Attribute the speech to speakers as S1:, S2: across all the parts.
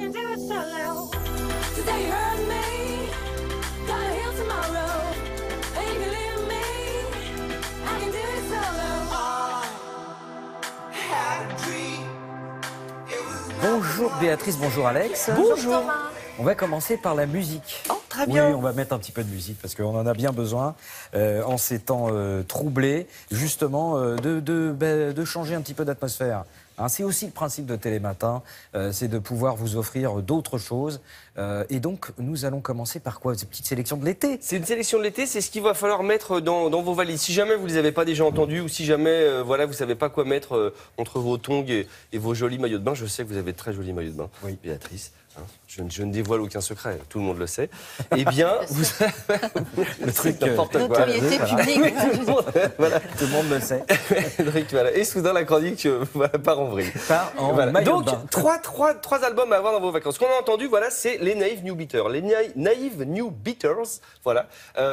S1: can do it solo. Today you hurt me, gonna heal tomorrow. And you can leave me, I can do it solo. I had a dream.
S2: Bonjour Béatrice, bonjour Alex.
S3: Bonjour.
S2: On va commencer par la musique.
S3: Oh, très bien.
S2: Oui, on va mettre un petit peu de musique parce qu'on en a bien besoin en ces temps troublés, justement, de changer un petit peu d'atmosphère. Hein, c'est aussi le principe de Télématin, c'est de pouvoir vous offrir d'autres choses. Et donc, nous allons commencer par quoi? Cette petite sélection de l'été.
S4: C'est une sélection de l'été, c'est ce qu'il va falloir mettre dans vos valises. Si jamais vous ne les avez pas déjà entendus ou si jamais voilà, vous ne savez pas quoi mettre entre vos tongs et vos jolis maillots de bain, je sais que vous avez de très jolis maillots de bain,
S2: Oui.
S4: Béatrice. Hein, je ne dévoile aucun secret, tout le monde le sait. Eh bien, vous
S2: Le truc,
S4: n'importe quoi.
S3: Notoriété publique.
S4: Voilà.
S2: tout le monde le sait.
S4: Donc, voilà. Et soudain, la chronique voilà, part en vrille.
S2: Part en
S4: Voilà.
S2: maillot
S4: Donc,
S2: de bain.
S4: trois albums à avoir dans vos vacances. Ce qu'on a entendu, voilà, c'est les Naive New Beaters. Les Naive New Beaters, voilà.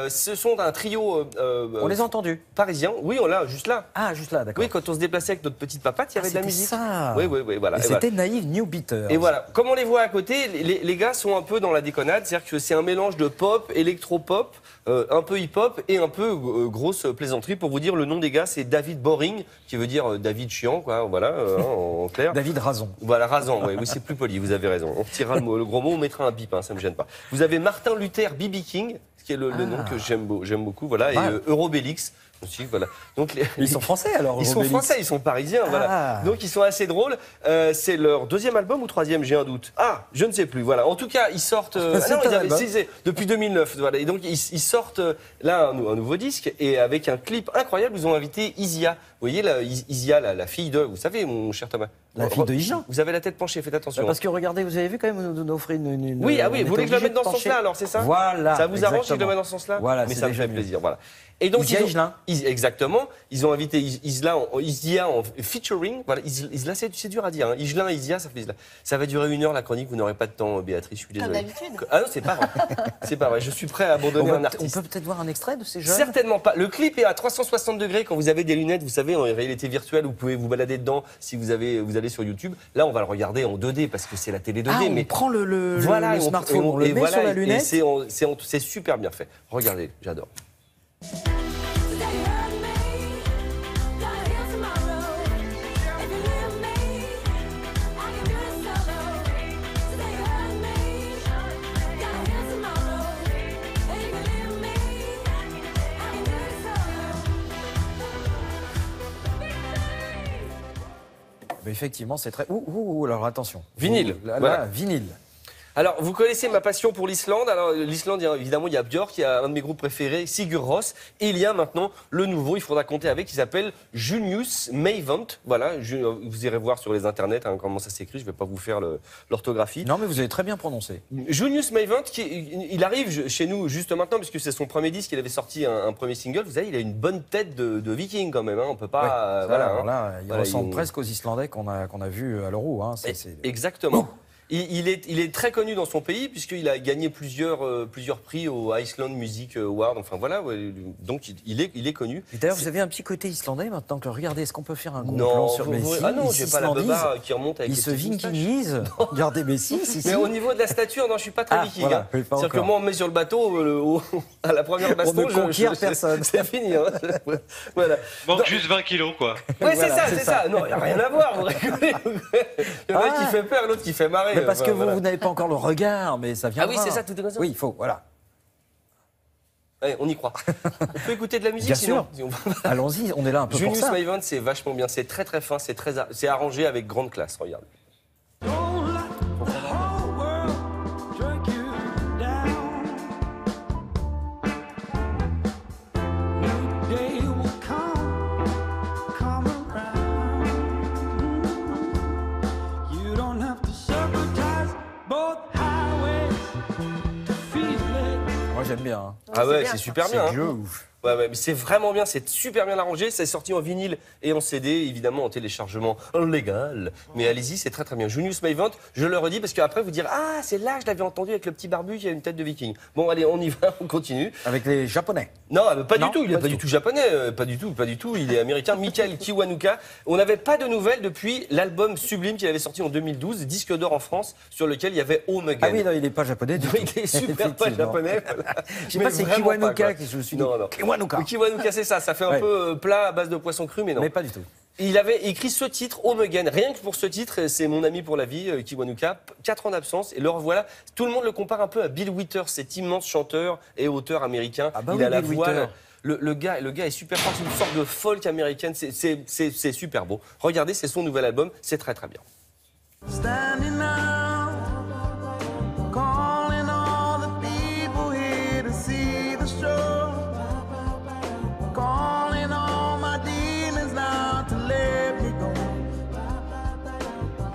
S4: Ce sont un trio
S2: On les a entendus.
S4: parisien. Oui, on l'a juste là.
S2: Ah, juste là, d'accord.
S4: Oui, quand on se déplaçait avec notre petite papate, il y avait de la
S2: c'était
S4: musique.
S2: ça.
S4: Oui, voilà.
S2: Et
S4: Et voilà.
S2: c'était Naïve New Beater.
S4: Et voilà, comme on les voit à côté, les gars sont un peu dans la déconnade, c'est-à-dire que c'est un mélange de pop, électro-pop, un peu hip-hop et un peu grosse plaisanterie. Pour vous dire, le nom des gars, c'est David Boring, qui veut dire David chiant, quoi, voilà, en clair.
S2: David Razon.
S4: Voilà, rasant, oui, c'est plus poli, vous avez raison. On retirera le gros mot, on mettra un bip, hein, ça me gêne pas. Vous avez Martin Luther B.B. King, qui est le nom que j'aime beaucoup, voilà, et Eurobélix aussi, voilà. Donc,
S2: Ils sont français alors?
S4: ils sont
S2: Eurobélix.
S4: français, ils sont parisiens, voilà.
S2: Ah.
S4: Donc ils sont assez drôles. C'est leur deuxième album ou troisième, j'ai un doute. Ah, je ne sais plus. Voilà. En tout cas, ils sortent.
S2: C'est un album.
S4: Depuis 2009. Voilà. Et donc ils sortent là un nouveau disque et avec un clip incroyable. Ils ont invité Isia. Vous voyez là, Isia, la fille de. Vous savez, mon cher Thomas.
S2: La fille de Hijan.
S4: Vous avez la tête penchée. Faites attention.
S2: Parce que regardez, vous avez vu quand même, nous offrir une.
S4: Oui, ah oui.
S2: on
S4: Vous voulez
S2: était
S4: que je la
S2: obligé
S4: mette dans
S2: de
S4: ce
S2: pencher.
S4: sens-là alors, c'est ça?
S2: Voilà.
S4: Ça vous arrange si je le
S2: exactement.
S4: mets dans ce sens-là?
S2: Voilà,
S4: mais
S2: c'est
S4: ça me
S2: déjà
S4: fait
S2: mieux.
S4: plaisir. Voilà. Et donc
S2: Isia Higelin.
S4: Exactement. Ils ont invité Isia en featuring. Voilà, Isla, c'est dur à dire. Hein. Higelin, Isia, ça fait Isla. Ça va durer 1 heure la chronique. Vous n'aurez pas de temps, Béatrice. Je suis désolé.
S3: Comme d'habitude.
S4: Ah non, c'est pas vrai. C'est pas vrai. Je suis prêt à abandonner un
S2: On
S4: artiste.
S2: peut peut-être voir un extrait de ces jeunes.
S4: Certainement pas. Le clip est à 360 degrés quand vous avez des lunettes, vous savez, en réalité virtuelle, vous pouvez vous balader dedans si vous allez sur YouTube. Là, on va le regarder en 2D parce que c'est la télé 2D.
S2: Ah, on
S4: mais
S2: prend le
S4: voilà, et
S2: smartphone, on le
S4: et
S2: met
S4: voilà,
S2: sur la
S4: et
S2: lunette.
S4: c'est super bien fait. Regardez, j'adore.
S1: Today you hurt me, gonna heal tomorrow. If you leave me, I can do it solo. Today you hurt me, gonna heal tomorrow. If you leave me, I can do it solo.
S2: Mais effectivement, c'est très. Alors attention.
S4: Vinyle,
S2: Là,
S4: voilà.
S2: vinyle.
S4: Alors, vous connaissez ma passion pour l'Islande. Alors, l'Islande, évidemment, il y a Björk, il y a un de mes groupes préférés, Sigur Rós. Et il y a maintenant le nouveau, il faudra compter avec, qui s'appelle Junius Mavent. Voilà, vous irez voir sur les internets hein, comment ça s'écrit. Je ne vais pas vous faire l'orthographie.
S2: Non, mais vous avez très bien prononcé.
S4: Junius Mavent, il arrive chez nous juste maintenant, puisque c'est son premier disque, il avait sorti un premier single. Vous savez, il a une bonne tête de viking quand même. Hein, on peut pas.
S2: Ouais, ça,
S4: voilà,
S2: alors
S4: hein.
S2: là, il
S4: Voilà,
S2: ressemble
S4: ils ont-
S2: presque aux Islandais qu'on a vus à l'Euro. Hein.
S4: Exactement. Il est très connu dans son pays puisqu'il a gagné plusieurs prix au Iceland Music Award. Enfin voilà, ouais, donc il est connu.
S2: Et d'ailleurs, vous avez un petit côté islandais maintenant que regardez, est-ce qu'on peut faire un gros
S4: Non,
S2: plan sur Messi?
S4: ah non,
S2: Il
S4: j'ai pas la
S2: s'islandise,
S4: beubare qui remonte avec
S2: il
S4: les
S2: se
S4: petites moustaches.
S2: vikingise. Regardez Messi, si.
S4: Mais au niveau de la stature, non, je suis pas très
S2: Ah,
S4: viking.
S2: voilà,
S4: hein.
S2: oui, pas
S4: C'est-à-dire que
S2: encore.
S4: moi, on me met sur le bateau, à la première baston,
S2: ne conquiert personne.
S4: C'est fini. Hein. Voilà.
S5: Manque juste 20 kilos, quoi.
S4: Ouais,
S2: Voilà,
S4: c'est ça. Non, il n'y a rien à voir, vous rigolez. Il y en a un qui fait peur, l'autre qui fait marrer.
S2: Mais parce que
S4: Enfin,
S2: vous,
S4: voilà.
S2: vous n'avez pas encore le regard, mais ça vient.
S4: Ah oui, c'est ça, tout est comme ça.
S2: Oui, il faut, voilà.
S4: Allez, on y croit. On peut écouter de la musique
S2: Bien
S4: sinon.
S2: sûr. Allons-y, on est là un peu pour
S4: Junius
S2: ça.
S4: Mavent, c'est vachement bien, c'est très fin, c'est arrangé avec grande classe, regarde.
S1: Don't let the whole world drag you down. New day will come around. You don't have to sabotage both highways to feel it.
S2: Moi, j'aime bien. Hein.
S4: Ah ouais,
S3: bien,
S4: c'est
S3: ça.
S4: super bien.
S2: C'est
S4: Hein.
S2: ouf.
S4: Ouais, mais c'est vraiment bien, c'est super bien arrangé. C'est sorti en vinyle et en CD, évidemment en téléchargement légal. Mais allez-y, c'est très très bien. Junius Mavent, je le redis parce qu'après vous direz ah c'est là que je l'avais entendu avec le petit barbu qui a une tête de viking. Bon allez, on y va, on continue.
S2: Avec les Japonais.
S4: Non, pas
S2: Non,
S4: du tout. Il n'est pas du tout japonais, pas du tout. Il est américain. Michael Kiwanuka. On n'avait pas de nouvelles depuis l'album Sublime qu'il avait sorti en 2012, disque d'or en France, sur lequel il y avait Home Again.
S2: Ah oui, non, il n'est pas japonais du tout.
S4: Il est super pas
S2: Effectivement.
S4: japonais. Voilà.
S2: Je sais pas si c'est
S4: vraiment pas,
S2: Kiwanuka
S4: quoi.
S2: que je me suis dit.
S4: Non.
S2: Kiwanuka.
S4: Kiwanuka, c'est ça. Ça fait un
S2: Ouais.
S4: peu plat à base de poisson cru, mais non.
S2: Mais pas du tout.
S4: Il avait écrit ce titre, Home Again. Rien que pour ce titre, c'est mon ami pour la vie, Kiwanuka. 4 ans d'absence, et le revoilà. Tout le monde le compare un peu à Bill Withers, cet immense chanteur et auteur américain.
S2: Ah bah
S4: il
S2: oui,
S4: a la
S2: Bill
S4: voix.
S2: Withers.
S4: Le gars est super fort, c'est une sorte de folk américaine. C'est super beau. Regardez, c'est son nouvel album. C'est très très bien.
S3: Standing now, calling all the people here to see the show. Calling all my demons now to let me go.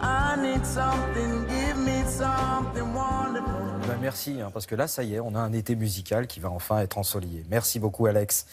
S3: I need something, give me something wonderful.
S2: Ben merci, parce que là, ça y est, on a un été musical qui va enfin être ensoleillé. Merci beaucoup, Alex.